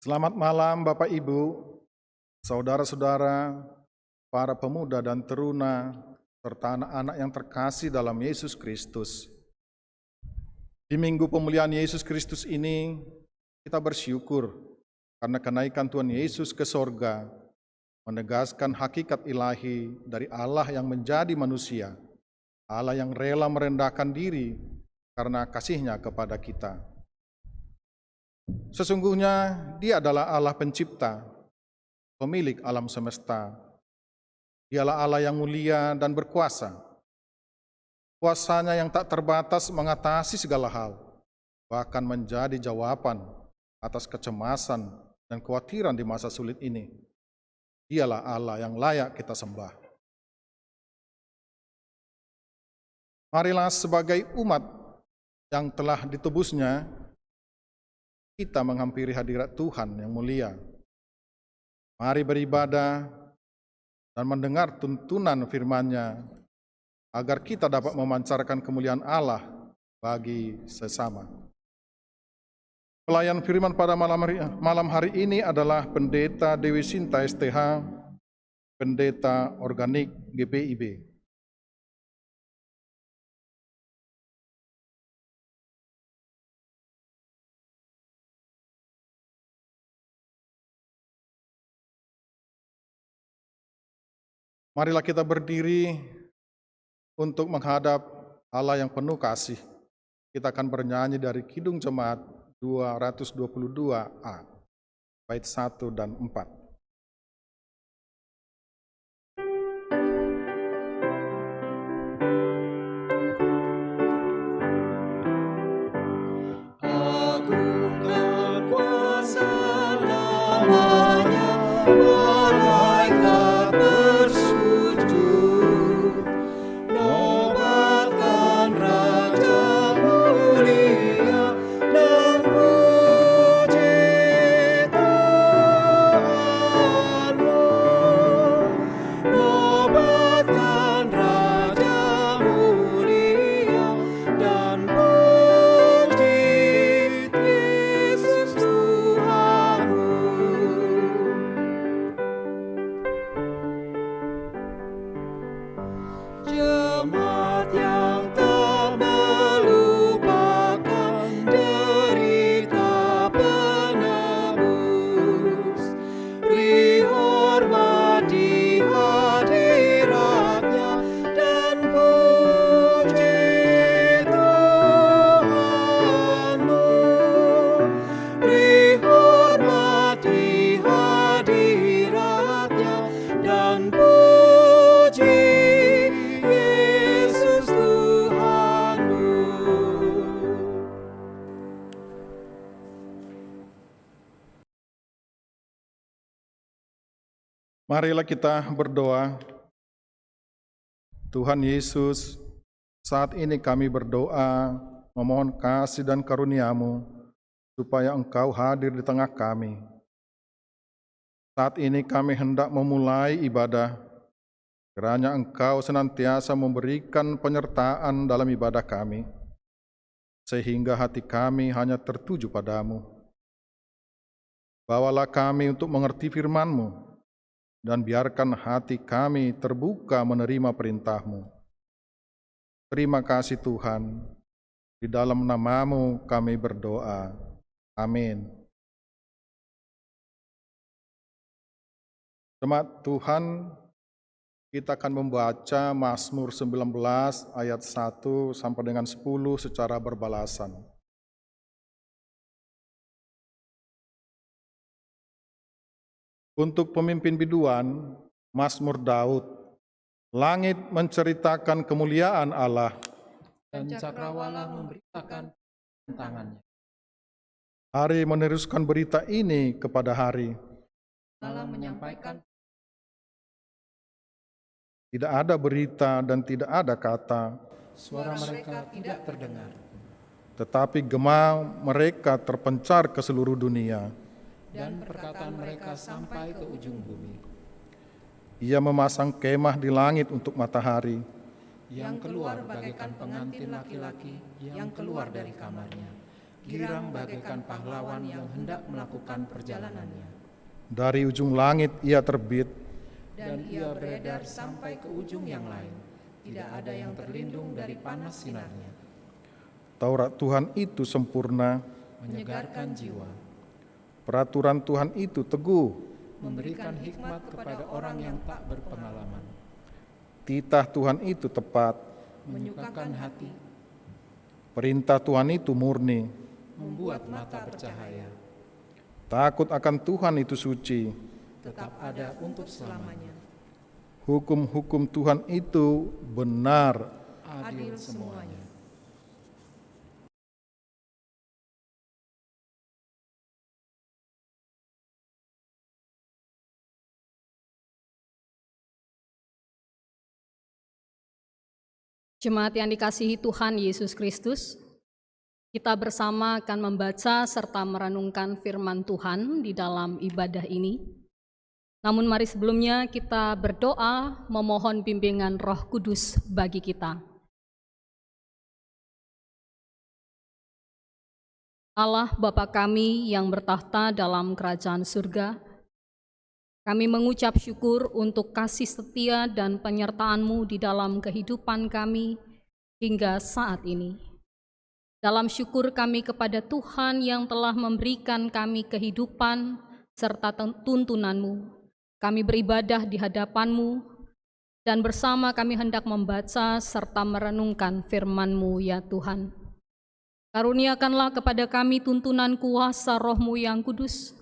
Selamat malam Bapak Ibu, saudara-saudara, para pemuda dan teruna, serta anak-anak yang terkasih dalam Yesus Kristus. Di minggu pemulihan Yesus Kristus ini, kita bersyukur karena kenaikan Tuhan Yesus ke sorga, menegaskan hakikat ilahi dari Allah yang menjadi manusia, Allah yang rela merendahkan diri karena kasih-Nya kepada kita. Sesungguhnya Dia adalah Allah pencipta, pemilik alam semesta. Dialah Allah yang mulia dan berkuasa. Kuasa-Nya yang tak terbatas mengatasi segala hal, bahkan menjadi jawaban atas kecemasan dan kekhawatiran di masa sulit ini. Dialah Allah yang layak kita sembah. Marilah sebagai umat yang telah ditebus-Nya, kita menghampiri hadirat Tuhan yang mulia. Mari beribadah dan mendengar tuntunan firman-Nya, agar kita dapat memancarkan kemuliaan Allah bagi sesama. Pelayan firman pada malam hari ini adalah Pendeta Dewi Sinta STH, Pendeta Organik GPIB. Marilah kita berdiri untuk menghadap Allah yang penuh kasih. Kita akan bernyanyi dari Kidung Jemaat 222A, bait 1 dan 4. Agungkan kuasa namanya, malaikat bersujud, nobatkan Raja mulia dan puji Tuhanmu. Nobatkan Raja mulia dan puji Yesus Tuhanmu. Jemaat yang tak melupakan derita penebus, beri hormat di hadirat-Nya dan puji Tuhanmu. Beri hormat di hadirat-Nya dan puji Yesus Tuhanmu. Marilah kita berdoa. Tuhan Yesus, saat ini kami berdoa memohon kasih dan karunia-Mu supaya Engkau hadir di tengah kami. Saat ini kami hendak memulai ibadah, kiranya Engkau senantiasa memberikan penyertaan dalam ibadah kami, sehingga hati kami hanya tertuju padamu. Bawalah kami untuk mengerti firman-Mu, dan biarkan hati kami terbuka menerima perintah-Mu. Terima kasih Tuhan, di dalam nama-Mu kami berdoa. Amin. Jemaat Tuhan, kita akan membaca Mazmur 19 ayat 1 sampai dengan 10 secara berbalasan. Untuk pemimpin biduan, Mazmur Daud. Langit menceritakan kemuliaan Allah, dan cakrawala memberitakan tangannya. hari meneruskan berita ini kepada hari. Malam menyampaikan Tidak ada berita dan tidak ada kata, suara mereka tidak terdengar. tetapi gema mereka terpencar ke seluruh dunia. Dan perkataan mereka sampai ke ujung bumi. Ia memasang kemah di langit untuk matahari, Yang keluar bagaikan pengantin laki-laki yang keluar dari kamarnya. girang bagaikan pahlawan yang hendak melakukan perjalanannya. Dari ujung langit ia terbit, Dan ia beredar sampai ke ujung yang lain. Tidak ada yang terlindung dari panas sinarnya. Taurat Tuhan itu sempurna, Menyegarkan jiwa, peraturan Tuhan itu teguh, memberikan hikmat kepada orang yang tak berpengalaman, titah Tuhan itu tepat, menyukakan hati, perintah Tuhan itu murni, membuat mata bercahaya, takut akan Tuhan itu suci, tetap ada untuk selamanya, hukum-hukum Tuhan itu benar. adil semuanya. Jemaat yang dikasihi Tuhan Yesus Kristus, kita bersama akan membaca serta merenungkan firman Tuhan di dalam ibadah ini. Namun mari sebelumnya kita berdoa memohon bimbingan Roh Kudus bagi kita. Allah Bapa kami yang bertahta dalam kerajaan surga, kami mengucap syukur untuk kasih setia dan penyertaan-Mu di dalam kehidupan kami hingga saat ini. Dalam syukur kami kepada Tuhan yang telah memberikan kami kehidupan serta tuntunan-Mu, kami beribadah di hadapan-Mu dan bersama kami hendak membaca serta merenungkan firman-Mu ya Tuhan. Karuniakanlah kepada kami tuntunan kuasa Roh-Mu yang kudus,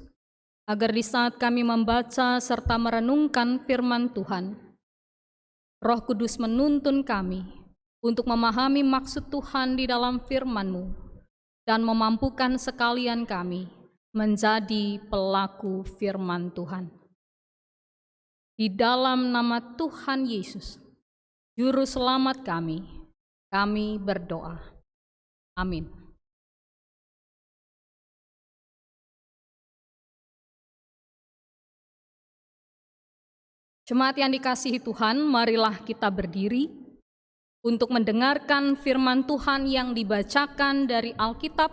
agar di saat kami membaca serta merenungkan firman Tuhan, Roh Kudus menuntun kami untuk memahami maksud Tuhan di dalam firman-Mu dan memampukan sekalian kami menjadi pelaku firman Tuhan. Di dalam nama Tuhan Yesus, Juru Selamat kami berdoa. Amin. Jemaat yang dikasihi Tuhan, marilah kita berdiri untuk mendengarkan firman Tuhan yang dibacakan dari Alkitab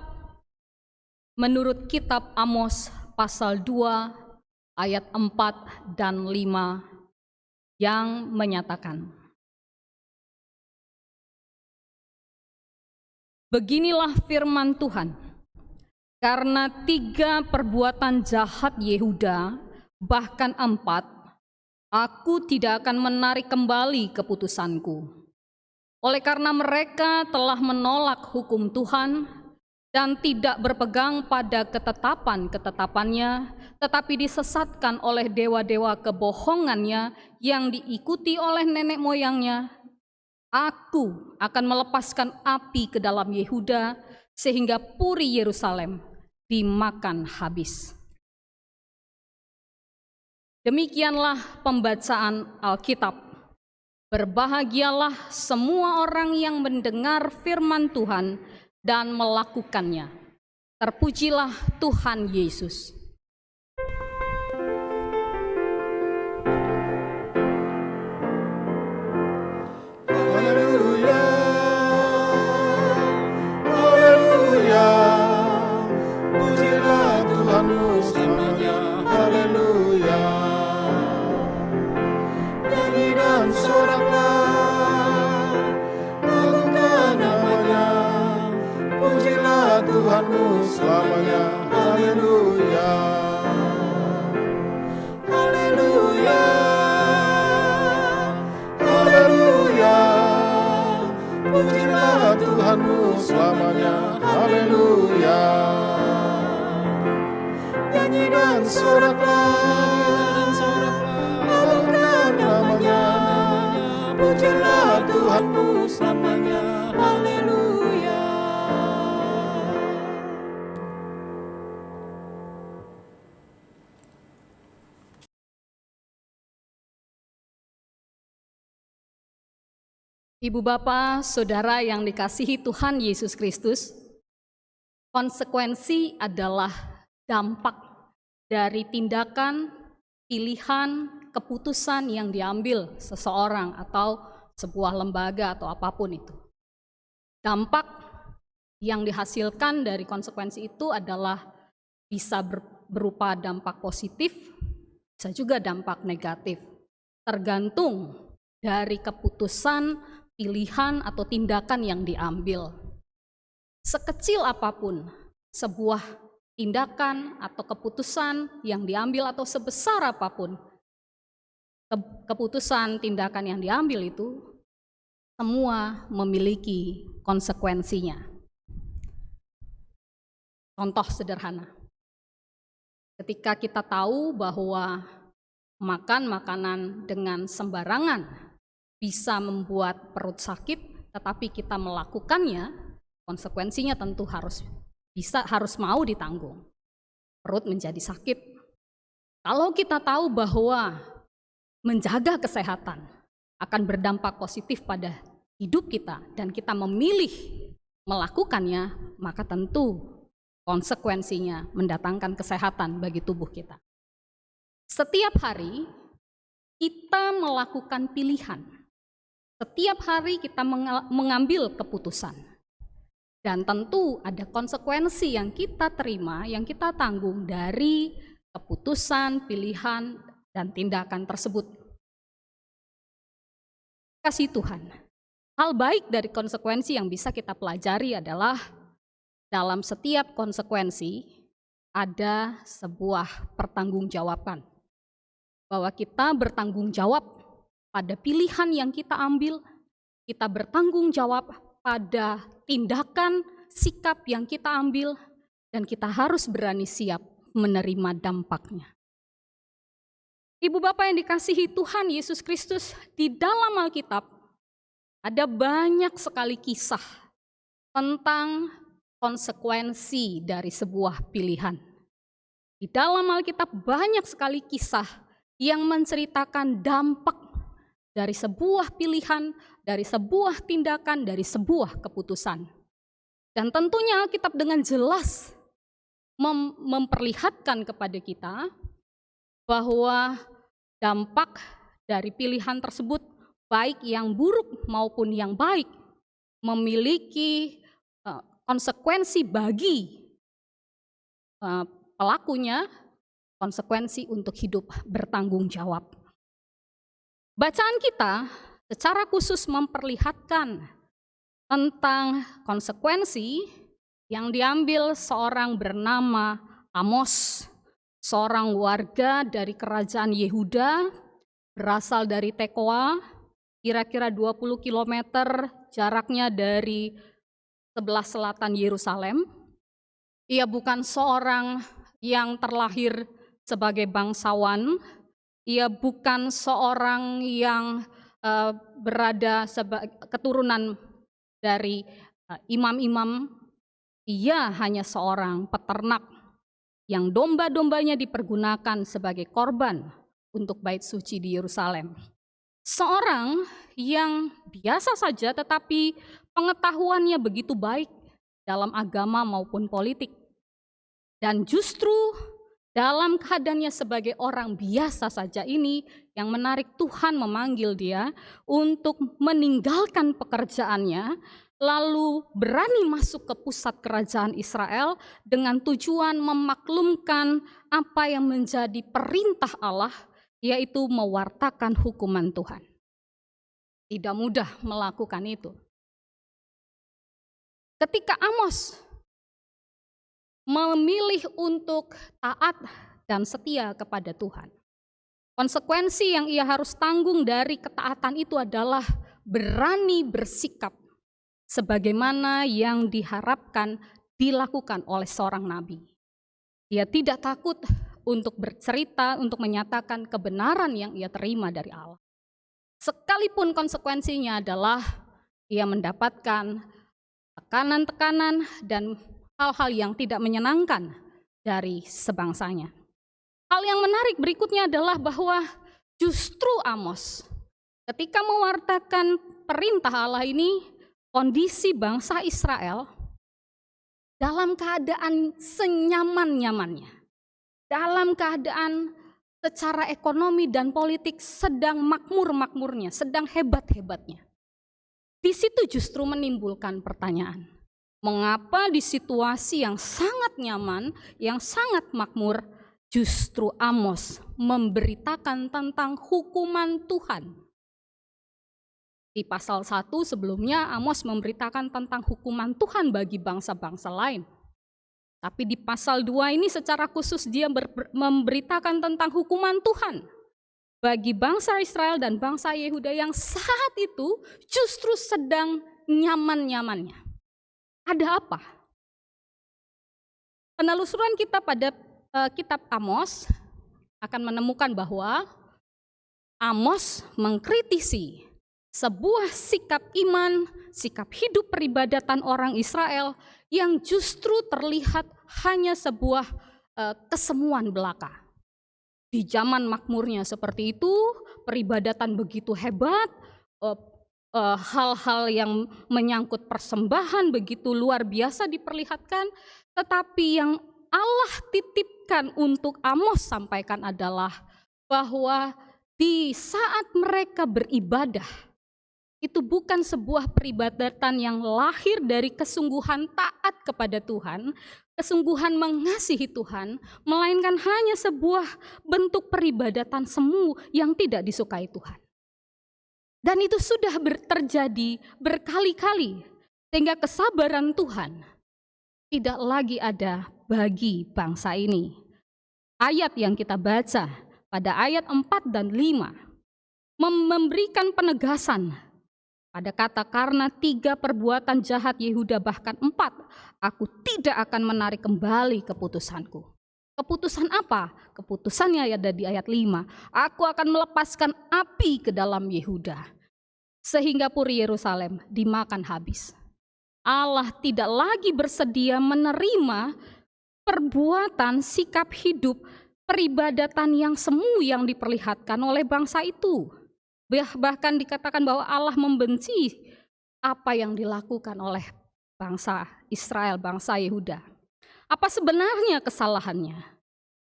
menurut kitab Amos pasal 2 ayat 4 dan 5 yang menyatakan, beginilah firman Tuhan, karena 3 perbuatan jahat Yehuda, bahkan 4, aku tidak akan menarik kembali keputusanku. Oleh karena mereka telah menolak hukum Tuhan dan tidak berpegang pada ketetapan-ketetapannya, tetapi disesatkan oleh dewa-dewa kebohongannya yang diikuti oleh nenek moyangnya, aku akan melepaskan api ke dalam Yehuda sehingga puri Yerusalem dimakan habis. Demikianlah pembacaan Alkitab. Berbahagialah semua orang yang mendengar firman Tuhan dan melakukannya. Terpujilah Tuhan Yesus. Haleluya, haleluya, pujilah Tuhanmu selamanya. Haleluya, nyanyi dan soraklah, agungkan namanya. Pujilah Tuhanmu selamanya. Haleluya, haleluya, haleluya, pujilah Tuhanmu selamanya. Haleluya, nyanyi dan soraklah, agungkan namanya. Pujilah Tuhanmu selamanya. Haleluya. Ibu Bapa, Saudara yang dikasihi Tuhan Yesus Kristus, konsekuensi adalah dampak dari tindakan, pilihan, keputusan yang diambil seseorang atau sebuah lembaga atau apapun itu. Dampak yang dihasilkan dari konsekuensi itu adalah bisa berupa dampak positif, bisa juga dampak negatif, tergantung dari keputusan, pilihan, atau tindakan yang diambil. Sekecil apapun sebuah tindakan atau keputusan yang diambil atau sebesar apapun keputusan tindakan yang diambil itu, semua memiliki konsekuensinya. Contoh sederhana, ketika kita tahu bahwa makan makanan dengan sembarangan bisa membuat perut sakit, tetapi kita melakukannya, konsekuensinya tentu harus mau ditanggung. Perut menjadi sakit. Kalau kita tahu bahwa menjaga kesehatan akan berdampak positif pada hidup kita dan kita memilih melakukannya, maka tentu konsekuensinya mendatangkan kesehatan bagi tubuh kita. Setiap hari kita melakukan pilihan. Setiap hari kita mengambil keputusan. Dan tentu ada konsekuensi yang kita terima, yang kita tanggung dari keputusan, pilihan, dan tindakan tersebut. Kasih Tuhan, hal baik dari konsekuensi yang bisa kita pelajari adalah dalam setiap konsekuensi ada sebuah pertanggungjawaban. Bahwa kita bertanggung jawab pada pilihan yang kita ambil, kita bertanggung jawab pada tindakan, sikap yang kita ambil, dan kita harus berani siap menerima dampaknya. Ibu bapak yang dikasihi Tuhan Yesus Kristus, di dalam Alkitab ada banyak sekali kisah tentang konsekuensi dari sebuah pilihan. Di dalam Alkitab banyak sekali kisah yang menceritakan dampak dari sebuah pilihan, dari sebuah tindakan, dari sebuah keputusan. Dan tentunya Alkitab dengan jelas memperlihatkan kepada kita bahwa dampak dari pilihan tersebut, baik yang buruk maupun yang baik, memiliki konsekuensi bagi pelakunya, konsekuensi untuk hidup bertanggung jawab. Bacaan kita secara khusus memperlihatkan tentang konsekuensi yang diambil seorang bernama Amos, seorang warga dari kerajaan Yehuda, berasal dari Tekoa, kira-kira 20 km jaraknya dari sebelah selatan Yerusalem. Ia bukan seorang yang terlahir sebagai bangsawan, ia bukan seorang yang berada sebagai keturunan dari imam-imam, ia hanya seorang peternak yang domba-dombanya dipergunakan sebagai korban untuk bait suci di Yerusalem. Seorang yang biasa saja tetapi pengetahuannya begitu baik dalam agama maupun politik. Dan justru dalam keadaannya sebagai orang biasa saja ini yang menarik Tuhan memanggil dia untuk meninggalkan pekerjaannya, lalu berani masuk ke pusat kerajaan Israel dengan tujuan memaklumkan apa yang menjadi perintah Allah, yaitu mewartakan hukuman Tuhan. Tidak mudah melakukan itu. Ketika Amos memilih untuk taat dan setia kepada Tuhan, konsekuensi yang ia harus tanggung dari ketaatan itu adalah berani bersikap sebagaimana yang diharapkan dilakukan oleh seorang nabi. Dia tidak takut untuk bercerita, untuk menyatakan kebenaran yang ia terima dari Allah. Sekalipun konsekuensinya adalah ia mendapatkan tekanan-tekanan dan hal-hal yang tidak menyenangkan dari sebangsanya. Hal yang menarik berikutnya adalah bahwa justru Amos ketika mewartakan perintah Allah ini, kondisi bangsa Israel dalam keadaan senyaman-nyamannya, dalam keadaan secara ekonomi dan politik sedang makmur-makmurnya, sedang hebat-hebatnya. Di situ justru menimbulkan pertanyaan, Mengapa di situasi yang sangat nyaman, yang sangat makmur, justru Amos memberitakan tentang hukuman Tuhan? Di pasal 1 sebelumnya Amos memberitakan tentang hukuman Tuhan bagi bangsa-bangsa lain. Tapi di pasal 2 ini secara khusus dia memberitakan tentang hukuman Tuhan bagi bangsa Israel dan bangsa Yehuda yang saat itu justru sedang nyaman-nyamannya. Ada apa? Penelusuran kita pada kitab Amos akan menemukan bahwa Amos mengkritisi sebuah sikap iman, sikap hidup peribadatan orang Israel yang justru terlihat hanya sebuah kesemuan belaka. Di zaman makmurnya seperti itu, peribadatan begitu hebat, hal-hal yang menyangkut persembahan begitu luar biasa diperlihatkan, tetapi yang Allah titipkan untuk Amos sampaikan adalah bahwa di saat mereka beribadah, itu bukan sebuah peribadatan yang lahir dari kesungguhan taat kepada Tuhan, kesungguhan mengasihi Tuhan, melainkan hanya sebuah bentuk peribadatan semu yang tidak disukai Tuhan. Dan itu sudah terjadi berkali-kali, sehingga kesabaran Tuhan tidak lagi ada bagi bangsa ini. Ayat yang kita baca pada ayat 4 dan 5 memberikan penegasan pada kata karena 3 perbuatan jahat Yehuda bahkan 4, aku tidak akan menarik kembali keputusanku. Keputusan apa? Keputusannya ada di ayat 5. Aku akan melepaskan api ke dalam Yehuda sehingga puri Yerusalem dimakan habis. Allah tidak lagi bersedia menerima perbuatan, sikap hidup, peribadatan yang semu yang diperlihatkan oleh bangsa itu. Bahkan dikatakan bahwa Allah membenci apa yang dilakukan oleh bangsa Israel, bangsa Yehuda. Apa sebenarnya kesalahannya?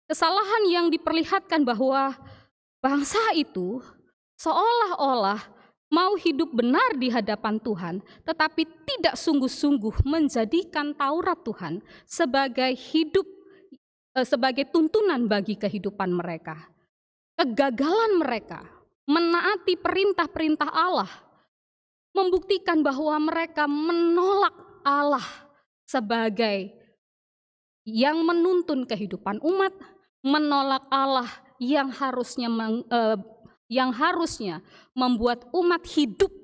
Kesalahan yang diperlihatkan bahwa bangsa itu seolah-olah mau hidup benar di hadapan Tuhan, tetapi tidak sungguh-sungguh menjadikan Taurat Tuhan sebagai sebagai tuntunan bagi kehidupan mereka. Kegagalan mereka menaati perintah-perintah Allah membuktikan bahwa mereka menolak Allah sebagai yang menuntun kehidupan umat, menolak Allah yang harusnya membuat umat hidup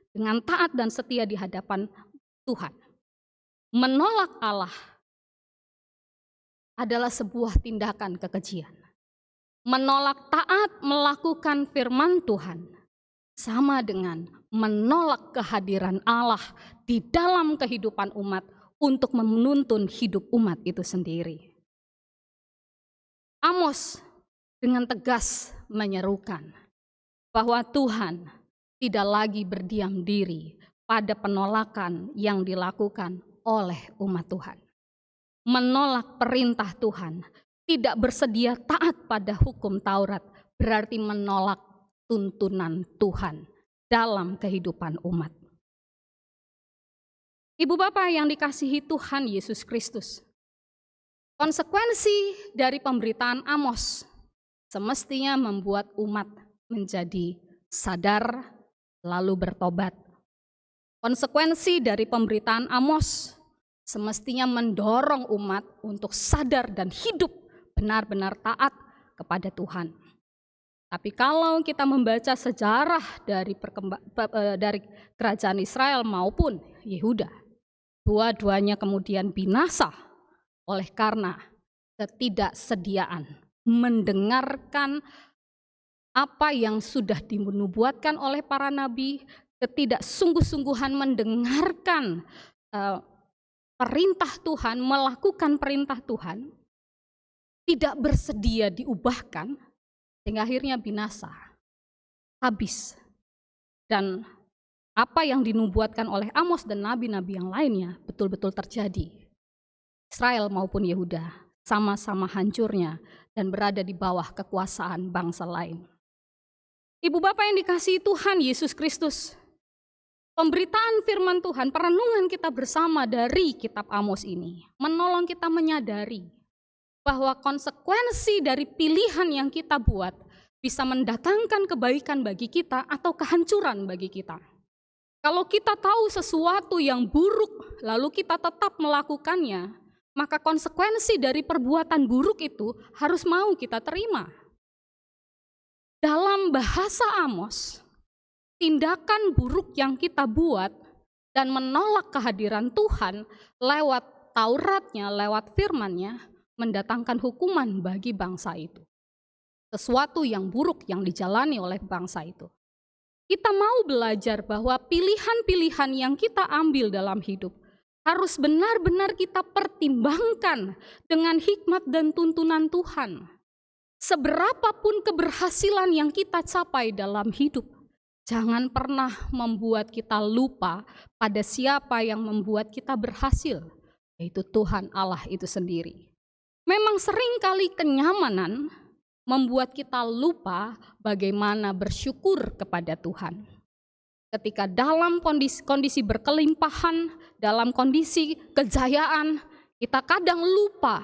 dengan taat dan setia di hadapan Tuhan. Menolak Allah adalah sebuah tindakan kekejian. Menolak taat melakukan firman Tuhan sama dengan menolak kehadiran Allah di dalam kehidupan umat untuk menuntun hidup umat itu sendiri. Amos dengan tegas menyerukan bahwa Tuhan tidak lagi berdiam diri pada penolakan yang dilakukan oleh umat Tuhan. Menolak perintah Tuhan, tidak bersedia taat pada hukum Taurat, berarti menolak tuntunan Tuhan dalam kehidupan umat. Ibu bapak yang dikasihi Tuhan Yesus Kristus, konsekuensi dari pemberitaan Amos semestinya membuat umat menjadi sadar lalu bertobat. Konsekuensi dari pemberitaan Amos semestinya mendorong umat untuk sadar dan hidup benar-benar taat kepada Tuhan. Tapi kalau kita membaca sejarah dari kerajaan Israel maupun Yehuda, dua-duanya kemudian binasa oleh karena ketidaksediaan mendengarkan apa yang sudah dinubuatkan oleh para nabi, ketidaksungguh-sungguhan mendengarkan perintah Tuhan, melakukan perintah Tuhan, tidak bersedia diubahkan, sehingga akhirnya binasa, habis. Dan apa yang dinubuatkan oleh Amos dan nabi-nabi yang lainnya betul-betul terjadi. Israel maupun Yehuda sama-sama hancurnya dan berada di bawah kekuasaan bangsa lain. Ibu bapak yang dikasihi Tuhan Yesus Kristus, Pemberitaan firman Tuhan, perenungan kita bersama dari kitab Amos ini menolong kita menyadari bahwa konsekuensi dari pilihan yang kita buat bisa mendatangkan kebaikan bagi kita atau kehancuran bagi kita. Kalau kita tahu sesuatu yang buruk lalu kita tetap melakukannya, maka konsekuensi dari perbuatan buruk itu harus mau kita terima. Dalam bahasa Amos, tindakan buruk yang kita buat dan menolak kehadiran Tuhan lewat Tauratnya, lewat firman-Nya, mendatangkan hukuman bagi bangsa itu. Sesuatu yang buruk yang dijalani oleh bangsa itu. Kita mau belajar bahwa pilihan-pilihan yang kita ambil dalam hidup harus benar-benar kita pertimbangkan dengan hikmat dan tuntunan Tuhan. Seberapapun keberhasilan yang kita capai dalam hidup, jangan pernah membuat kita lupa pada siapa yang membuat kita berhasil, yaitu Tuhan Allah itu sendiri. Memang seringkali kenyamanan membuat kita lupa bagaimana bersyukur kepada Tuhan. Ketika dalam kondisi berkelimpahan, dalam kondisi kejayaan, kita kadang lupa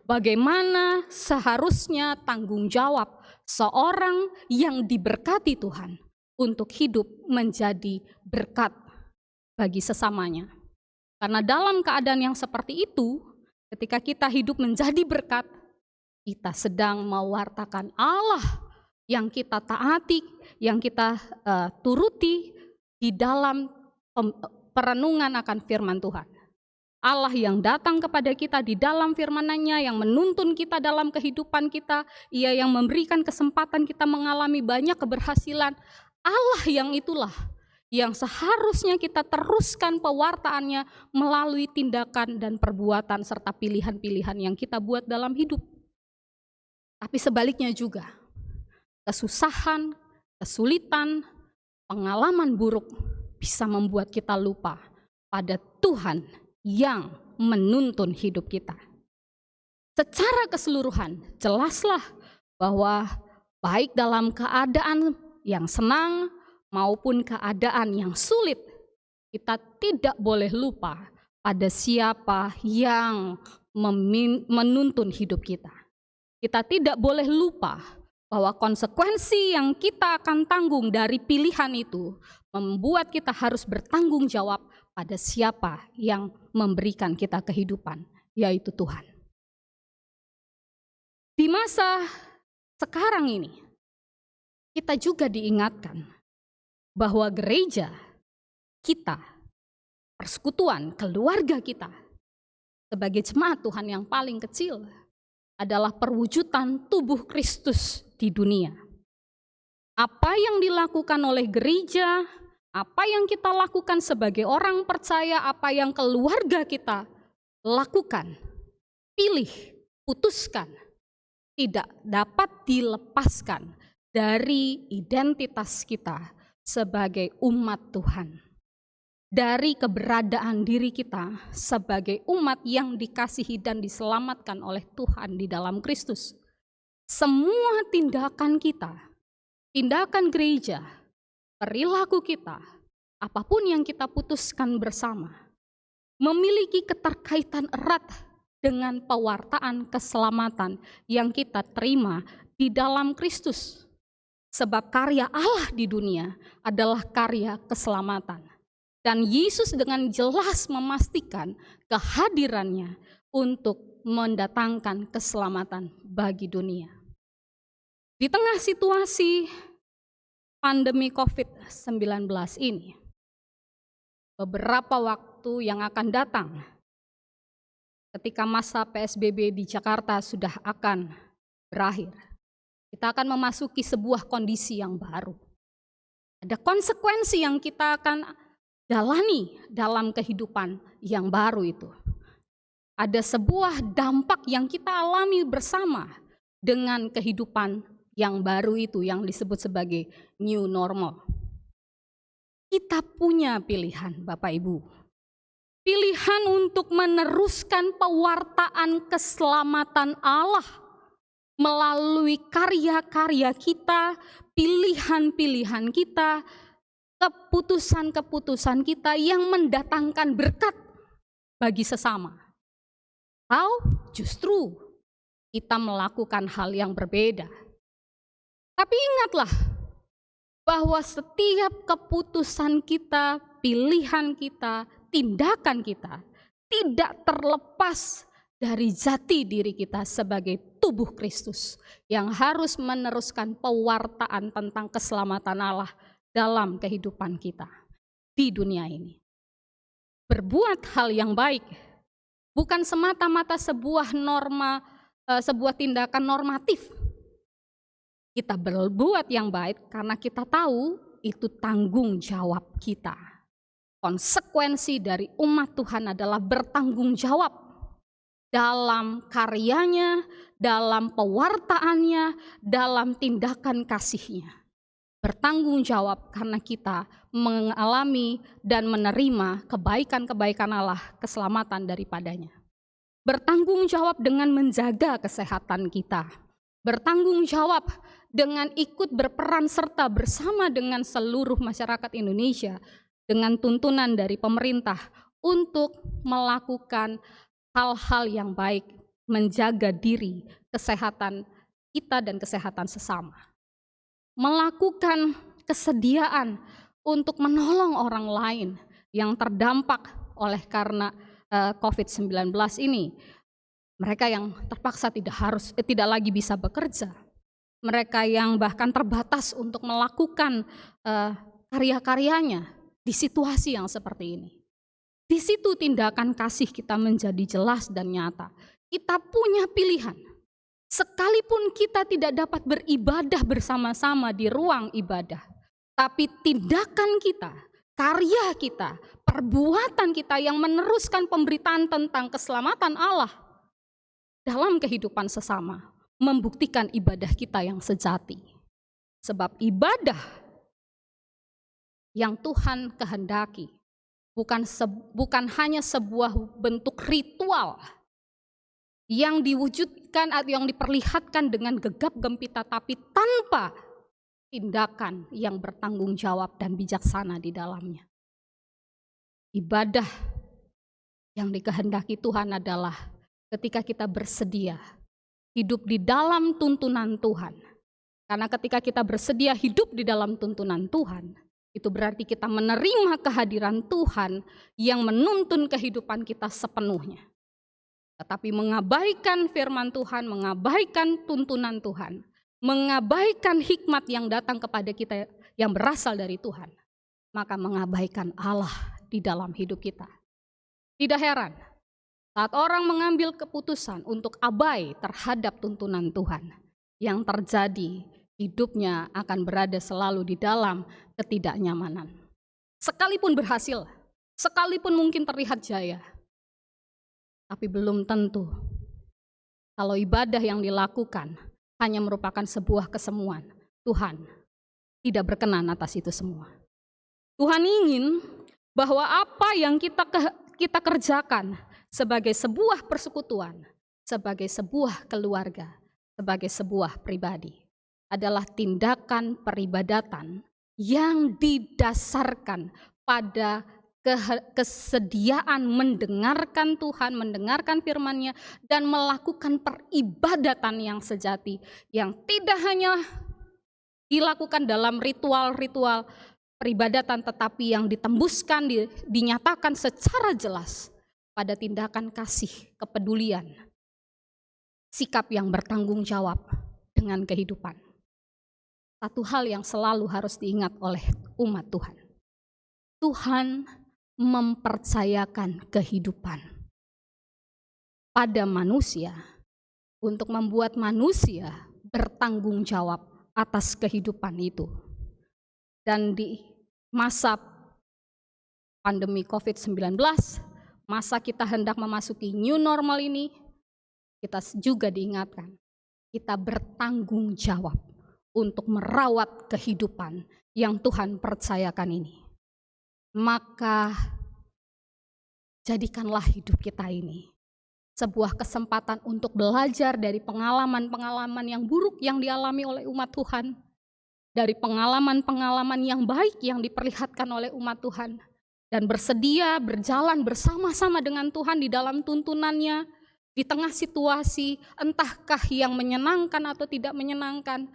bagaimana seharusnya tanggung jawab seorang yang diberkati Tuhan untuk hidup menjadi berkat bagi sesamanya. Karena dalam keadaan yang seperti itu, ketika kita hidup menjadi berkat, kita sedang mewartakan Allah yang kita taati, yang kita turuti di dalam perenungan akan firman Tuhan. Allah yang datang kepada kita di dalam firman-Nya, yang menuntun kita dalam kehidupan kita, Ia yang memberikan kesempatan kita mengalami banyak keberhasilan. Allah yang itulah yang seharusnya kita teruskan pewartaannya melalui tindakan dan perbuatan serta pilihan-pilihan yang kita buat dalam hidup. Tapi sebaliknya juga, kesusahan, kesulitan, pengalaman buruk bisa membuat kita lupa pada Tuhan yang menuntun hidup kita. Secara keseluruhan, jelaslah bahwa baik dalam keadaan yang senang maupun keadaan yang sulit, kita tidak boleh lupa pada siapa yang menuntun hidup kita. Kita tidak boleh lupa bahwa konsekuensi yang kita akan tanggung dari pilihan itu membuat kita harus bertanggung jawab pada siapa yang memberikan kita kehidupan, yaitu Tuhan. Di masa sekarang ini, kita juga diingatkan bahwa gereja kita, persekutuan, keluarga kita, sebagai jemaat Tuhan yang paling kecil, adalah perwujudan tubuh Kristus di dunia. Apa yang dilakukan oleh gereja, apa yang kita lakukan sebagai orang percaya, apa yang keluarga kita lakukan, pilih, putuskan, tidak dapat dilepaskan dari identitas kita sebagai umat Tuhan. Dari keberadaan diri kita sebagai umat yang dikasihi dan diselamatkan oleh Tuhan di dalam Kristus. Semua tindakan kita, tindakan gereja, perilaku kita, apapun yang kita putuskan bersama, memiliki keterkaitan erat dengan pewartaan keselamatan yang kita terima di dalam Kristus. Sebab karya Allah di dunia adalah karya keselamatan. Dan Yesus dengan jelas memastikan kehadirannya untuk mendatangkan keselamatan bagi dunia. Di tengah situasi pandemi COVID-19 ini, beberapa waktu yang akan datang, ketika masa PSBB di Jakarta sudah akan berakhir, kita akan memasuki sebuah kondisi yang baru. Ada konsekuensi yang kita akan jalani dalam kehidupan yang baru itu. Ada sebuah dampak yang kita alami bersama dengan kehidupan yang baru itu yang disebut sebagai new normal. Kita punya pilihan, Bapak Ibu. Pilihan untuk meneruskan pewartaan keselamatan Allah melalui karya-karya kita, pilihan-pilihan kita, keputusan-keputusan kita yang mendatangkan berkat bagi sesama. Atau justru kita melakukan hal yang berbeda. Tapi ingatlah bahwa setiap keputusan kita, pilihan kita, tindakan kita tidak terlepas dari jati diri kita sebagai tubuh Kristus yang harus meneruskan pewartaan tentang keselamatan Allah dalam kehidupan kita di dunia ini. Berbuat hal yang baik bukan semata-mata sebuah norma, sebuah tindakan normatif. Kita berbuat yang baik karena kita tahu itu tanggung jawab kita. Konsekuensi dari umat Tuhan adalah bertanggung jawab dalam karyanya, dalam pewartaannya, dalam tindakan kasihnya. Bertanggung jawab karena kita mengalami dan menerima kebaikan-kebaikan Allah, keselamatan daripadanya. Bertanggung jawab dengan menjaga kesehatan kita. Bertanggung jawab dengan ikut berperan serta bersama dengan seluruh masyarakat Indonesia dengan tuntunan dari pemerintah untuk melakukan hal-hal yang baik, menjaga diri, kesehatan kita dan kesehatan sesama. Melakukan kesediaan untuk menolong orang lain yang terdampak oleh karena COVID-19 ini. Mereka yang terpaksa tidak lagi bisa bekerja. Mereka yang bahkan terbatas untuk melakukan karya-karyanya di situasi yang seperti ini. Di situ tindakan kasih kita menjadi jelas dan nyata. Kita punya pilihan. Sekalipun kita tidak dapat beribadah bersama-sama di ruang ibadah, tapi tindakan kita, karya kita, perbuatan kita yang meneruskan pemberitaan tentang keselamatan Allah dalam kehidupan sesama, membuktikan ibadah kita yang sejati. Sebab ibadah yang Tuhan kehendaki bukan hanya sebuah bentuk ritual yang diwujudkan atau yang diperlihatkan dengan gegap gempita, tapi tanpa tindakan yang bertanggung jawab dan bijaksana di dalamnya. Ibadah yang dikehendaki Tuhan adalah ketika kita bersedia hidup di dalam tuntunan Tuhan. Karena ketika kita bersedia hidup di dalam tuntunan Tuhan, itu berarti kita menerima kehadiran Tuhan yang menuntun kehidupan kita sepenuhnya. Tetapi mengabaikan firman Tuhan, mengabaikan tuntunan Tuhan, mengabaikan hikmat yang datang kepada kita yang berasal dari Tuhan, maka mengabaikan Allah di dalam hidup kita. Tidak heran saat orang mengambil keputusan untuk abai terhadap tuntunan Tuhan, yang terjadi hidupnya akan berada selalu di dalam ketidaknyamanan. Sekalipun berhasil, sekalipun mungkin terlihat jaya, tapi belum tentu kalau ibadah yang dilakukan hanya merupakan sebuah kesemuan. Tuhan tidak berkenan atas itu semua. Tuhan ingin bahwa apa yang kita kerjakan sebagai sebuah persekutuan, sebagai sebuah keluarga, sebagai sebuah pribadi adalah tindakan peribadatan yang didasarkan pada kesediaan mendengarkan Tuhan, mendengarkan firman-Nya, dan melakukan peribadatan yang sejati, yang tidak hanya dilakukan dalam ritual-ritual peribadatan, tetapi yang ditembuskan, dinyatakan secara jelas pada tindakan kasih, kepedulian, sikap yang bertanggung jawab dengan kehidupan. Satu hal yang selalu harus diingat oleh umat Tuhan. Tuhan mempercayakan kehidupan pada manusia untuk membuat manusia bertanggung jawab atas kehidupan itu. Dan di masa pandemi COVID-19, masa kita hendak memasuki new normal ini, kita juga diingatkan, kita bertanggung jawab untuk merawat kehidupan yang Tuhan percayakan ini. Maka jadikanlah hidup kita ini sebuah kesempatan untuk belajar dari pengalaman-pengalaman yang buruk yang dialami oleh umat Tuhan, dari pengalaman-pengalaman yang baik yang diperlihatkan oleh umat Tuhan, dan bersedia berjalan bersama-sama dengan Tuhan di dalam tuntunannya, di tengah situasi entahkah yang menyenangkan atau tidak menyenangkan,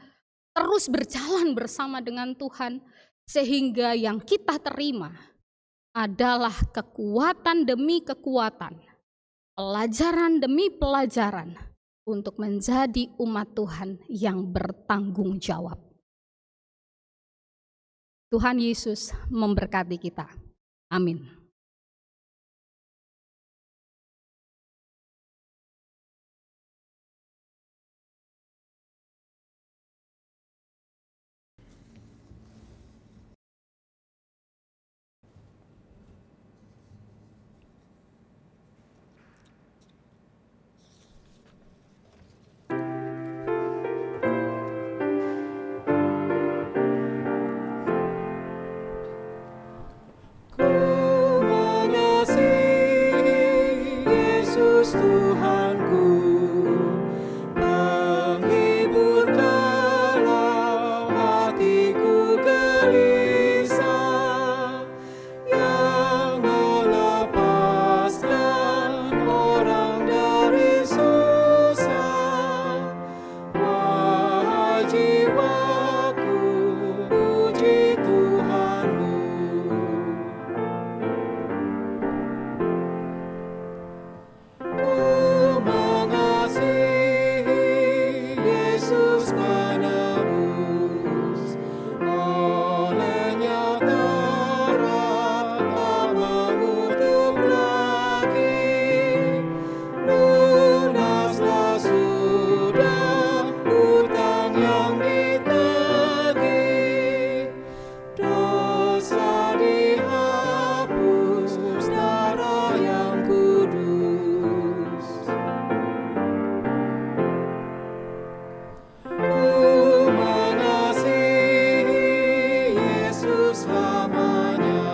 terus berjalan bersama dengan Tuhan, sehingga yang kita terima adalah kekuatan demi kekuatan, pelajaran demi pelajaran untuk menjadi umat Tuhan yang bertanggung jawab. Tuhan Yesus memberkati kita. Amin. Ku mengasihi Yesus Tuhanku, penghibur kalau hatiku gelisah, yang melepaskan orang dari susah. Wahai jiwaku, puji Tuhanmu. Ku mengasihi Yesus menebus, olehnya terang tak mengutuk lagi. Lunaslah sudah hutang yang ditagih, dosa dihapus darah yang kudus. Ku mengasihi Yesus lamanya,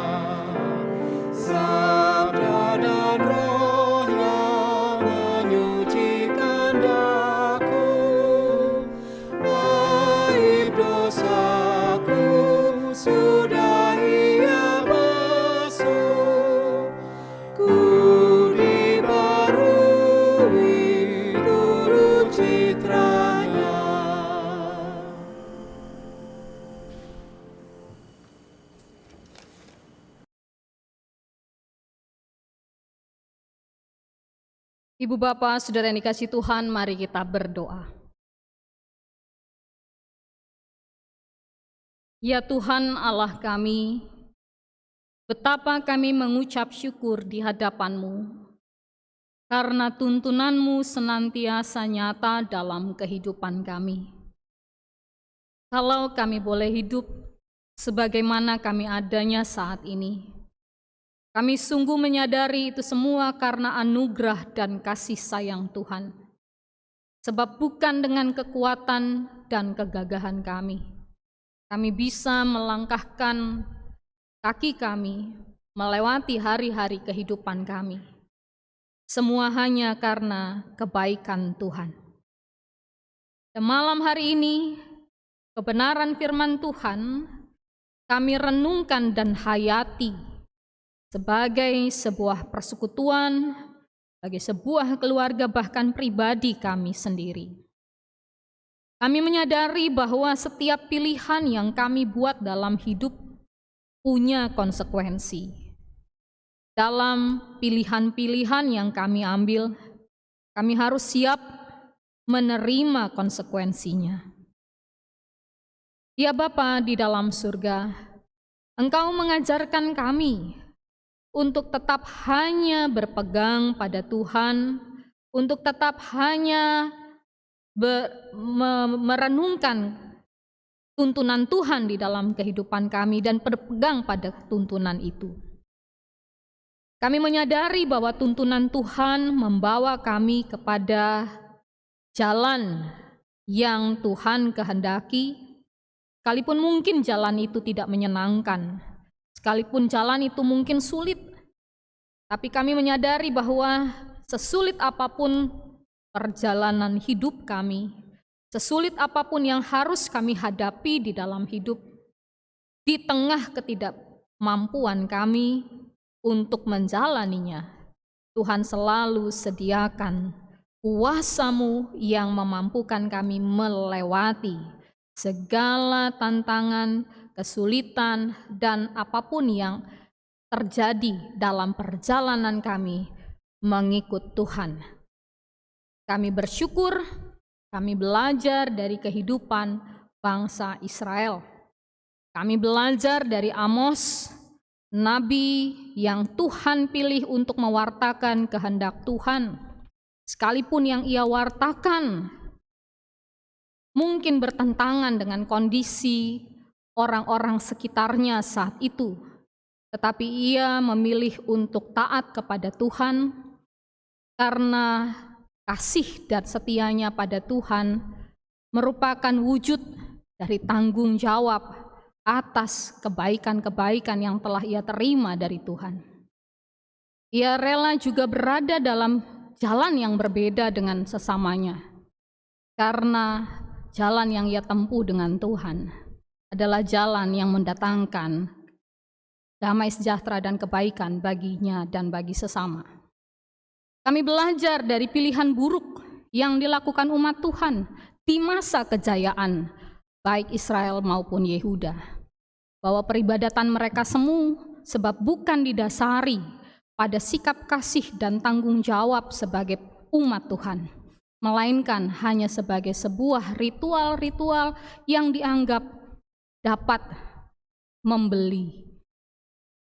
sabda dan rohnya menyucikan daku. Aib dosaku sudah Ia basuh, ku dibarui turut citranya. Ibu Bapa, Saudara yang dikasihi Tuhan, mari kita berdoa. Ya Tuhan Allah kami, betapa kami mengucap syukur di hadapan-Mu, karena tuntunan-Mu senantiasa nyata dalam kehidupan kami. Kalau kami boleh hidup sebagaimana kami adanya saat ini, kami sungguh menyadari itu semua karena anugerah dan kasih sayang Tuhan. Sebab bukan dengan kekuatan dan kegagahan kami bisa melangkahkan kaki kami melewati hari-hari kehidupan kami. Semua hanya karena kebaikan Tuhan. Dan malam hari ini, kebenaran firman Tuhan kami renungkan dan hayati sebagai sebuah persekutuan, sebagai sebuah keluarga, bahkan pribadi kami sendiri. Kami menyadari bahwa setiap pilihan yang kami buat dalam hidup punya konsekuensi. Dalam pilihan-pilihan yang kami ambil, kami harus siap menerima konsekuensinya. Ya Bapa di dalam surga, Engkau mengajarkan kami untuk tetap hanya berpegang pada Tuhan, untuk tetap hanya merenungkan tuntunan Tuhan di dalam kehidupan kami dan berpegang pada tuntunan itu. Kami menyadari bahwa tuntunan Tuhan membawa kami kepada jalan yang Tuhan kehendaki, sekalipun mungkin jalan itu tidak menyenangkan, sekalipun jalan itu mungkin sulit, tapi kami menyadari bahwa sesulit apapun perjalanan hidup kami, sesulit apapun yang harus kami hadapi di dalam hidup, di tengah ketidakmampuan kami untuk menjalaninya, Tuhan selalu sediakan kuasa-Mu yang memampukan kami melewati segala tantangan, kesulitan, dan apapun yang terjadi dalam perjalanan kami mengikut Tuhan. Kami bersyukur, kami belajar dari kehidupan bangsa Israel. Kami belajar dari Amos, nabi yang Tuhan pilih untuk mewartakan kehendak Tuhan. Sekalipun yang ia wartakan mungkin bertentangan dengan kondisi orang-orang sekitarnya saat itu, tetapi ia memilih untuk taat kepada Tuhan karena kasih dan setianya pada Tuhan merupakan wujud dari tanggung jawab atas kebaikan-kebaikan yang telah ia terima dari Tuhan. Ia rela juga berada dalam jalan yang berbeda dengan sesamanya, karena jalan yang ia tempuh dengan Tuhan adalah jalan yang mendatangkan damai sejahtera dan kebaikan baginya dan bagi sesama. Kami belajar dari pilihan buruk yang dilakukan umat Tuhan di masa kejayaan baik Israel maupun Yehuda, bahwa peribadatan mereka semu sebab bukan didasari pada sikap kasih dan tanggung jawab sebagai umat Tuhan, melainkan hanya sebagai sebuah ritual-ritual yang dianggap dapat membeli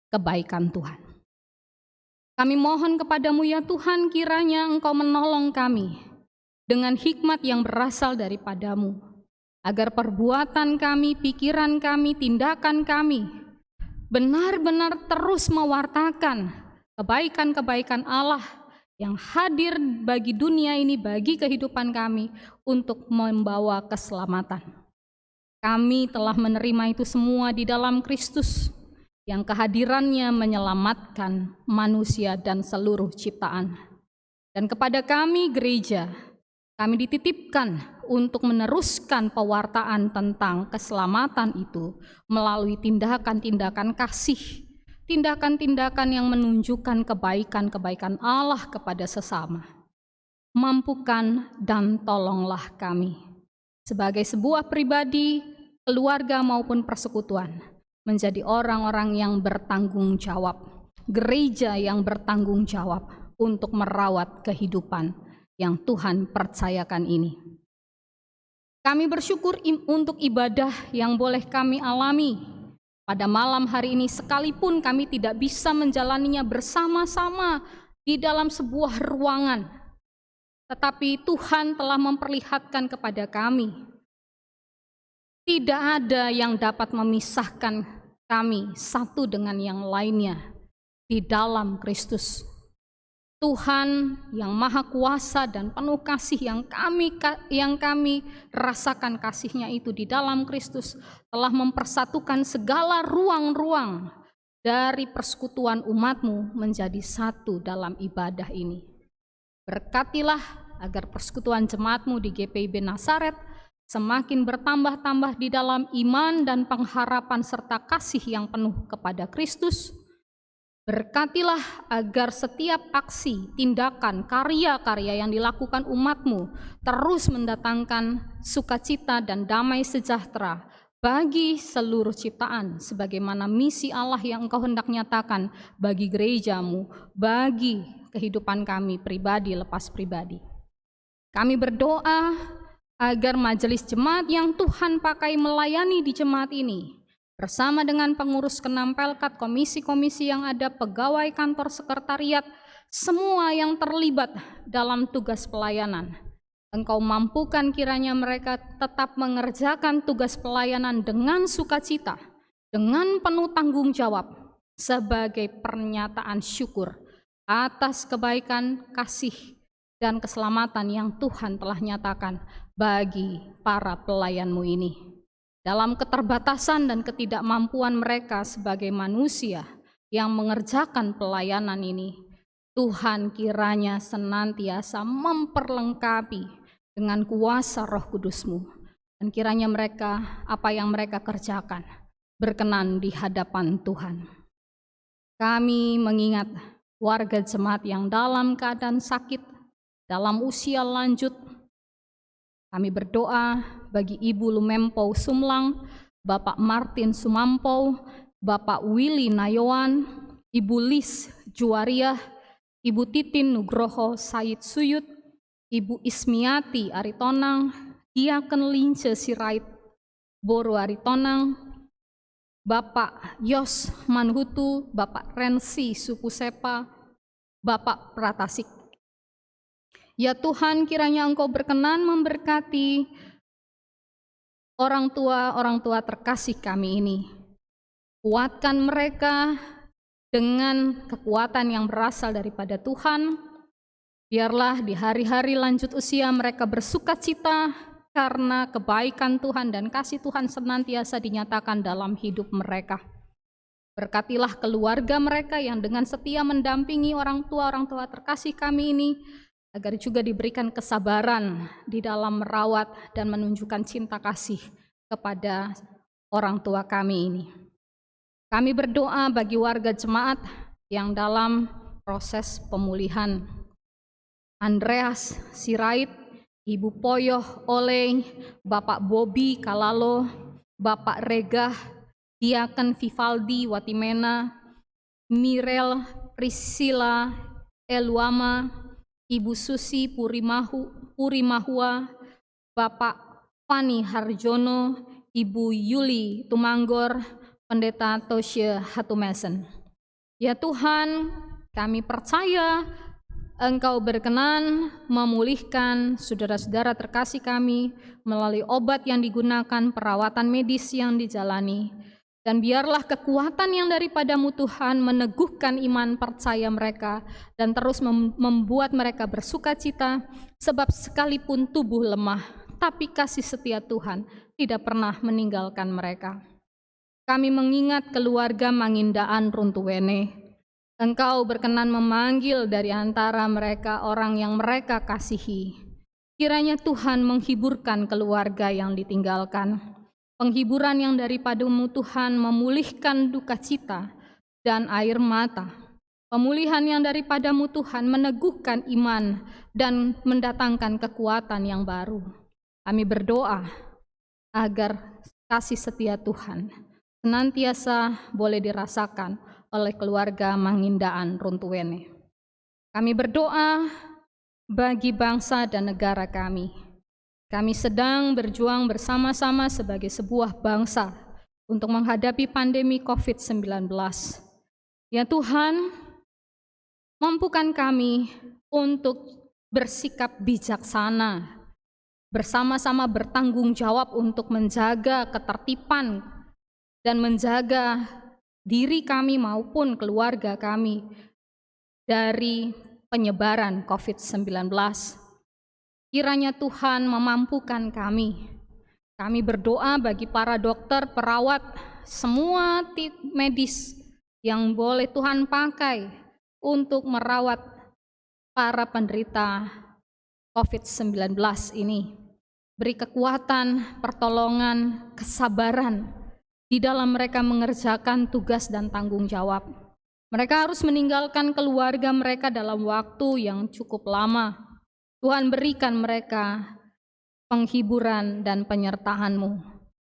kebaikan Tuhan. Kami mohon kepadamu ya Tuhan, kiranya Engkau menolong kami dengan hikmat yang berasal daripadamu, agar perbuatan kami, pikiran kami, tindakan kami benar-benar terus mewartakan kebaikan-kebaikan Allah yang hadir bagi dunia ini, bagi kehidupan kami, untuk membawa keselamatan. Kami telah menerima itu semua di dalam Kristus, yang kehadirannya menyelamatkan manusia dan seluruh ciptaan. Dan kepada kami gereja, kami dititipkan untuk meneruskan pewartaan tentang keselamatan itu melalui tindakan-tindakan kasih, tindakan-tindakan yang menunjukkan kebaikan-kebaikan Allah kepada sesama. Mampukan dan tolonglah kami sebagai sebuah pribadi, keluarga maupun persekutuan, menjadi orang-orang yang bertanggung jawab, gereja yang bertanggung jawab untuk merawat kehidupan yang Tuhan percayakan ini. Kami bersyukur untuk ibadah yang boleh kami alami pada malam hari ini, sekalipun kami tidak bisa menjalaninya bersama-sama di dalam sebuah ruangan, tetapi Tuhan telah memperlihatkan kepada kami tidak ada yang dapat memisahkan kami satu dengan yang lainnya di dalam Kristus. Tuhan yang Maha Kuasa dan penuh kasih yang kami rasakan kasih-Nya itu di dalam Kristus telah mempersatukan segala ruang-ruang dari persekutuan umat-Mu menjadi satu dalam ibadah ini. Berkatilah agar persekutuan jemaat-Mu di GPIB Nazaret semakin bertambah-tambah di dalam iman dan pengharapan serta kasih yang penuh kepada Kristus. Berkatilah agar setiap aksi, tindakan, karya-karya yang dilakukan umat-Mu terus mendatangkan sukacita dan damai sejahtera bagi seluruh ciptaan, sebagaimana misi Allah yang Engkau hendak nyatakan bagi gereja-Mu, bagi kehidupan kami pribadi lepas pribadi. Kami berdoa agar majelis jemaat yang Tuhan pakai melayani di jemaat ini, bersama dengan pengurus Kenampelkat, komisi-komisi yang ada, pegawai kantor sekretariat, semua yang terlibat dalam tugas pelayanan, Engkau mampukan kiranya mereka tetap mengerjakan tugas pelayanan dengan sukacita, dengan penuh tanggung jawab, sebagai pernyataan syukur atas kebaikan, kasih, dan keselamatan yang Tuhan telah nyatakan bagi para pelayan-Mu ini. Dalam keterbatasan dan ketidakmampuan mereka sebagai manusia yang mengerjakan pelayanan ini, Tuhan kiranya senantiasa memperlengkapi dengan kuasa Roh Kudus-Mu. Dan kiranya mereka, apa yang mereka kerjakan, berkenan di hadapan Tuhan. Kami mengingat warga jemaat yang dalam keadaan sakit, dalam usia lanjut. Kami berdoa bagi Ibu Lumempou Sumlang, Bapak Martin Sumampou, Bapak Willy Nayawan, Ibu Lis Juwariah, Ibu Titin Nugroho Said Suyut, Ibu Ismiati Aritonang, Diaken Lince Sirait Boru Aritonang, Bapak Yos Manhutu, Bapak Rensi Sukusepa, Bapak Pratasik. Ya Tuhan, kiranya Engkau berkenan memberkati orang tua terkasih kami ini. Kuatkan mereka dengan kekuatan yang berasal daripada Tuhan. Biarlah di hari-hari lanjut usia mereka bersukacita karena kebaikan Tuhan dan kasih Tuhan senantiasa dinyatakan dalam hidup mereka. Berkatilah keluarga mereka yang dengan setia mendampingi orang tua terkasih kami ini, agar juga diberikan kesabaran di dalam merawat dan menunjukkan cinta kasih kepada orang tua kami ini. Kami berdoa bagi warga jemaat yang dalam proses pemulihan. Andreas Sirait, Ibu Poyoh Oleng, Bapak Bobi Kalalo, Bapak Regah, Diaken Vivaldi Watimena, Mirel Priscilla Eluama, Ibu Susi Purimahua, Bapak Fani Harjono, Ibu Yuli Tumanggor, Pendeta Tosya Hatumesen. Ya Tuhan, kami percaya Engkau berkenan memulihkan saudara-saudara terkasih kami melalui obat yang digunakan, perawatan medis yang dijalani. Dan biarlah kekuatan yang daripada-Mu Tuhan meneguhkan iman percaya mereka dan terus membuat mereka bersukacita, sebab sekalipun tubuh lemah, tapi kasih setia Tuhan tidak pernah meninggalkan mereka. Kami mengingat keluarga Mangindaan Runtuwene. Engkau berkenan memanggil dari antara mereka orang yang mereka kasihi. Kiranya Tuhan menghiburkan keluarga yang ditinggalkan. Penghiburan yang daripada-Mu Tuhan memulihkan duka cita dan air mata. Pemulihan yang daripada-Mu Tuhan meneguhkan iman dan mendatangkan kekuatan yang baru. Kami berdoa agar kasih setia Tuhan senantiasa boleh dirasakan oleh keluarga Mangindaan Runtuwene. Kami berdoa bagi bangsa dan negara kami. Kami sedang berjuang bersama-sama sebagai sebuah bangsa untuk menghadapi pandemi COVID-19. Ya Tuhan, mampukan kami untuk bersikap bijaksana, bersama-sama bertanggung jawab untuk menjaga ketertiban dan menjaga diri kami maupun keluarga kami dari penyebaran COVID-19. Kiranya Tuhan memampukan kami. Kami berdoa bagi para dokter, perawat, semua tim medis yang boleh Tuhan pakai untuk merawat para penderita COVID-19 ini. Beri kekuatan, pertolongan, kesabaran di dalam mereka mengerjakan tugas dan tanggung jawab. Mereka harus meninggalkan keluarga mereka dalam waktu yang cukup lama. Tuhan berikan mereka penghiburan dan penyertaan-Mu.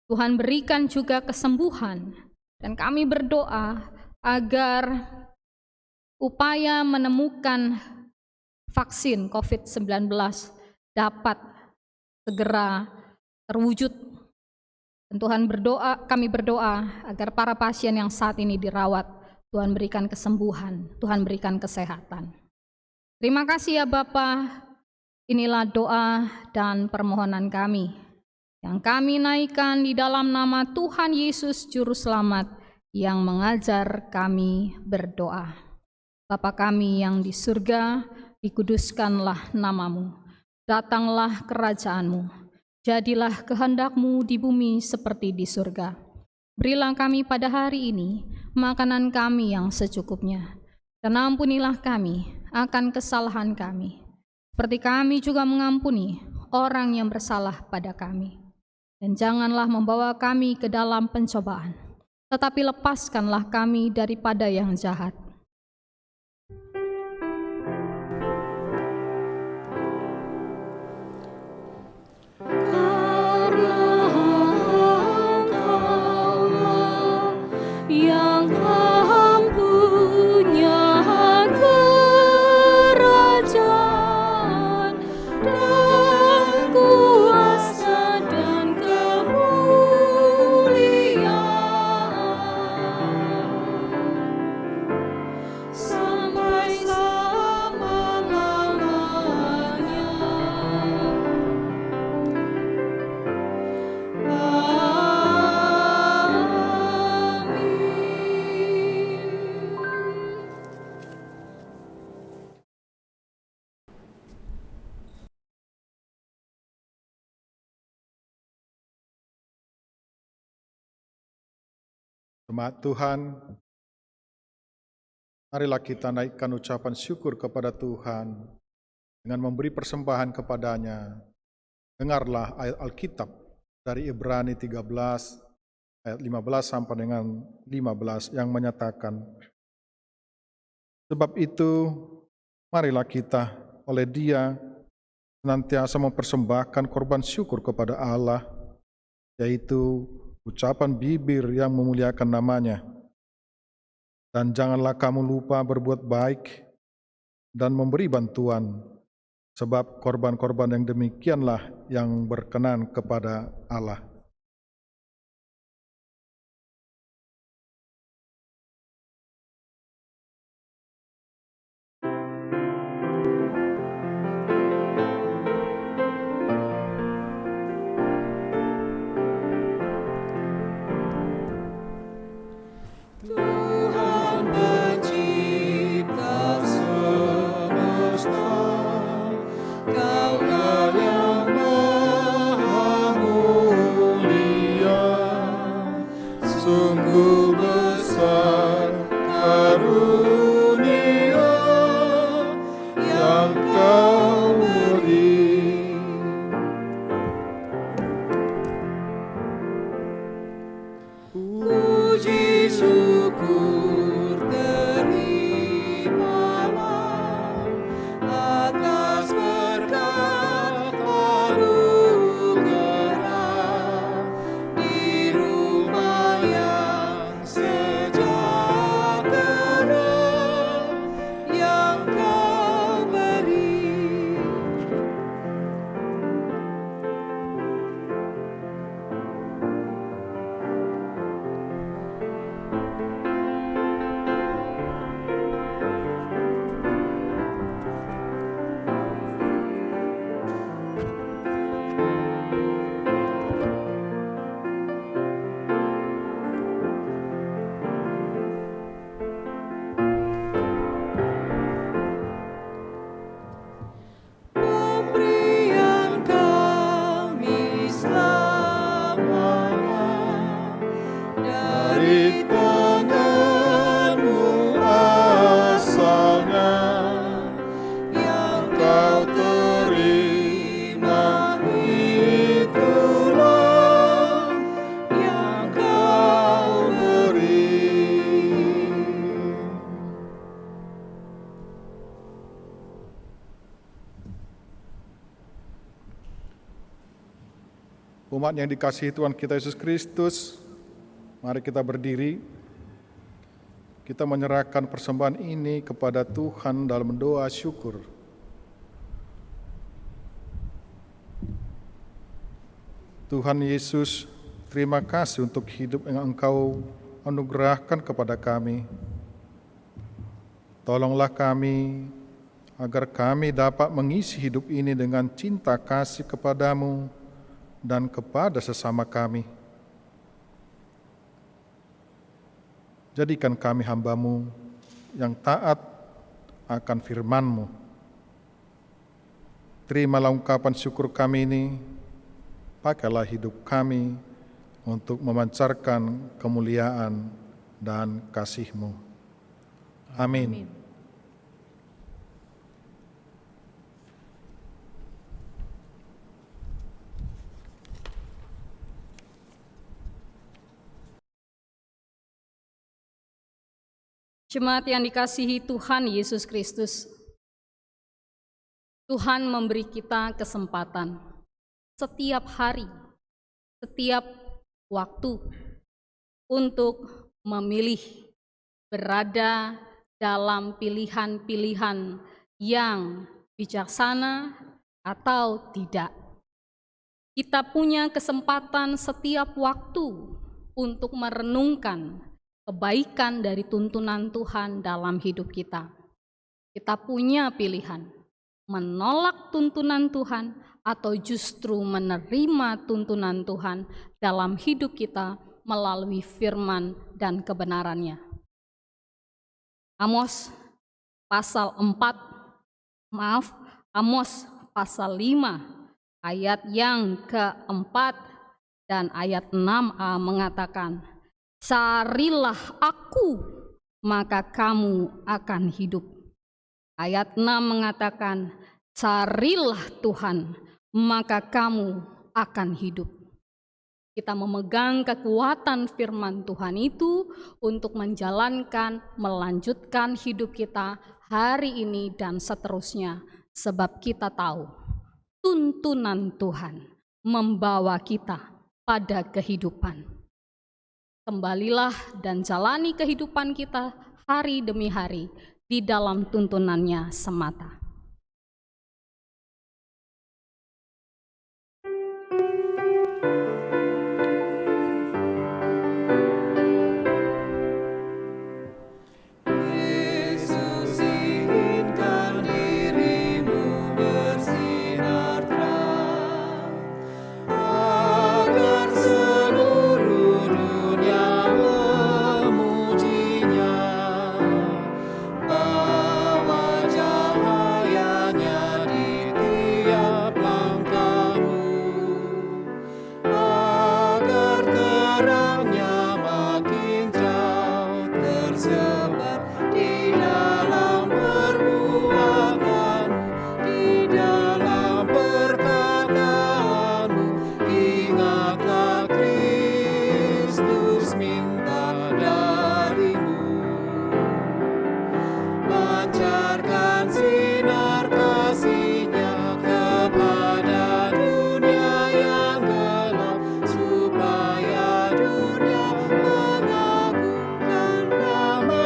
Tuhan berikan juga kesembuhan. Dan kami berdoa agar upaya menemukan vaksin COVID-19 dapat segera terwujud. Dan kami berdoa agar para pasien yang saat ini dirawat, Tuhan berikan kesembuhan, Tuhan berikan kesehatan. Terima kasih ya Bapa. Inilah doa dan permohonan kami yang kami naikkan di dalam nama Tuhan Yesus Juru Selamat yang mengajar kami berdoa. Bapa kami yang di surga, dikuduskanlah nama-Mu, datanglah kerajaan-Mu, jadilah kehendak-Mu di bumi seperti di surga. Berilah kami pada hari ini makanan kami yang secukupnya, dan ampunilah kami akan kesalahan kami, seperti kami juga mengampuni orang yang bersalah pada kami. Dan janganlah membawa kami ke dalam pencobaan, tetapi lepaskanlah kami daripada yang jahat. Yang mempunyai kerajaan dan kuasa dan kemuliaan sampai selama-lamanya. Jemaat Tuhan, marilah kita naikkan ucapan syukur kepada Tuhan dengan memberi persembahan kepadanya. Dengarlah ayat Alkitab dari Ibrani 13 ayat 15 sampai dengan 15 yang menyatakan, sebab itu marilah kita oleh Dia senantiasa mempersembahkan korban syukur kepada Allah, yaitu ucapan bibir yang memuliakan namanya. Dan janganlah kamu lupa berbuat baik dan memberi bantuan, sebab korban-korban yang demikianlah yang berkenan kepada Allah. Tuhan pencipta semesta, Kaulah yang maha mulia, sungguh besar karunia yang Kau beri. Puji syukur terimalah atas berkat anugerah di rumah yang sejahtera yang Kau beri. Pemberian kami selamanya dari tangan-Mu asalnya, yang Kau terima itulah yang Kau beri. Umat yang dikasihi Tuhan kita Yesus Kristus, mari kita berdiri. Kita menyerahkan persembahan ini kepada Tuhan dalam doa syukur. Tuhan Yesus, terima kasih untuk hidup yang Engkau anugerahkan kepada kami. Tolonglah kami agar kami dapat mengisi hidup ini dengan cinta kasih kepadamu dan kepada sesama kami. Jadikan kami hamba-Mu yang taat akan firman-Mu. Terimalah ungkapan syukur kami ini, pakailah hidup kami untuk memancarkan kemuliaan dan kasih-Mu. Amin. Jemaat yang dikasihi Tuhan Yesus Kristus, Tuhan memberi kita kesempatan setiap hari, setiap waktu untuk memilih berada dalam pilihan-pilihan yang bijaksana atau tidak. Kita punya kesempatan setiap waktu untuk merenungkan kebaikan dari tuntunan Tuhan dalam hidup kita. Kita punya pilihan, menolak tuntunan Tuhan atau justru menerima tuntunan Tuhan dalam hidup kita melalui firman dan kebenarannya. Amos pasal 5 ayat yang keempat dan ayat 6a mengatakan, "Carilah aku, maka kamu akan hidup." Ayat 6 mengatakan, "Carilah Tuhan, maka kamu akan hidup." Kita memegang kekuatan firman Tuhan itu untuk menjalankan, melanjutkan hidup kita hari ini dan seterusnya. Sebab kita tahu tuntunan Tuhan membawa kita pada kehidupan. Kembalilah dan jalani kehidupan kita hari demi hari di dalam tuntunannya semata. Yesus inginkan dirimu bersinar terang, agar seluruh dunia memujinya. Bawa cahayanya di tiap langkahmu, agar terangnya makin jauh tersebar di dalam perbuatanmu, di dalam perkataanmu. Ingatlah Kristus minta darimu, pancarkan sinar kasih-Nya kepada dunia yang gelap, supaya dunia mengagungkan nama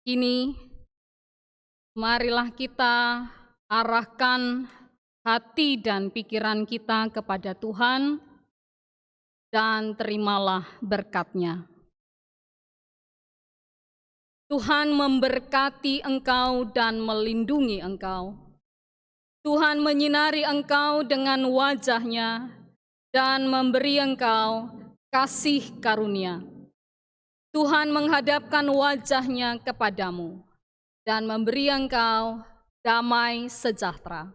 Kini, marilah kita arahkan hati dan pikiran kita kepada Tuhan dan terimalah berkat-Nya. Tuhan memberkati engkau dan melindungi engkau. Tuhan menyinari engkau dengan wajah-Nya dan memberi engkau kasih karunia. Tuhan menghadapkan wajah-Nya kepadamu dan memberi engkau damai sejahtera.